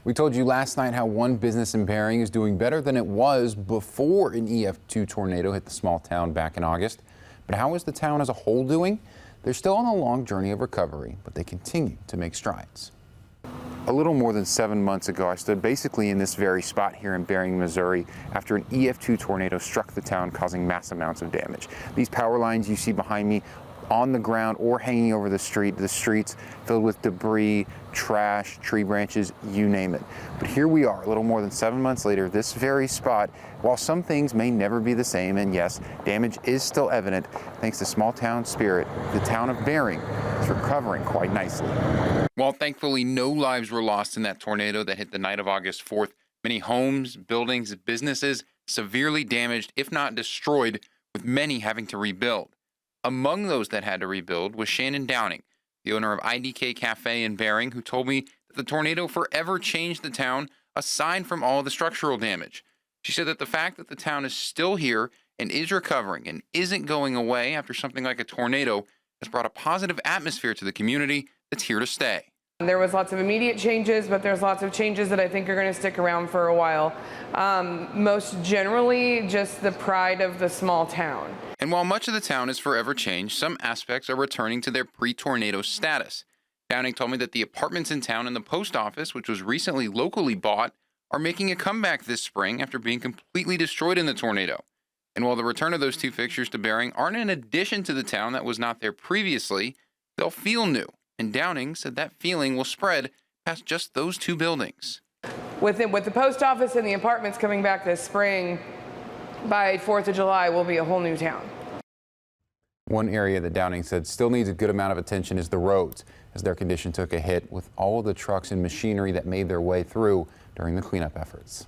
We told you last night how one business in Bering is doing better than it was before an EF2 tornado hit the small town back in August. But how is the town as a whole doing? They're still on a long journey of recovery, but they continue to make strides. A little more than 7 months ago, I stood basically in this very spot here in Bering, Missouri, after an EF2 tornado struck the town, causing mass amounts of damage. These power lines you see behind me on the ground or hanging over the streets filled with debris, trash, tree branches, you name it. But here we are, a little more than 7 months later, this very spot. While some things may never be the same, and yes, damage is still evident, thanks to small town spirit, the town of Bering is recovering quite nicely. While thankfully no lives were lost in that tornado that hit the night of August 4th, many homes, buildings, businesses severely damaged, if not destroyed, with many having to rebuild. Among those that had to rebuild was Shannon Downing, the owner of IDK Cafe in Bering, who told me that the tornado forever changed the town aside from all the structural damage. She said that the fact that the town is still here and is recovering and isn't going away after something like a tornado has brought a positive atmosphere to the community that's here to stay. There was lots of immediate changes, but there's lots of changes that I think are going to stick around for a while. Most generally, just the pride of the small town. And while much of the town is forever changed, some aspects are returning to their pre-tornado status. Downing told me that the apartments in town and the post office, which was recently locally bought, are making a comeback this spring after being completely destroyed in the tornado. And while the return of those two fixtures to Bering aren't an addition to the town that was not there previously, they'll feel new. And Downing said that feeling will spread past just those two buildings. With the post office and the apartments coming back this spring, by 4th of July, we'll be a whole new town. One area that Downing said still needs a good amount of attention is the roads, as their condition took a hit with all of the trucks and machinery that made their way through during the cleanup efforts.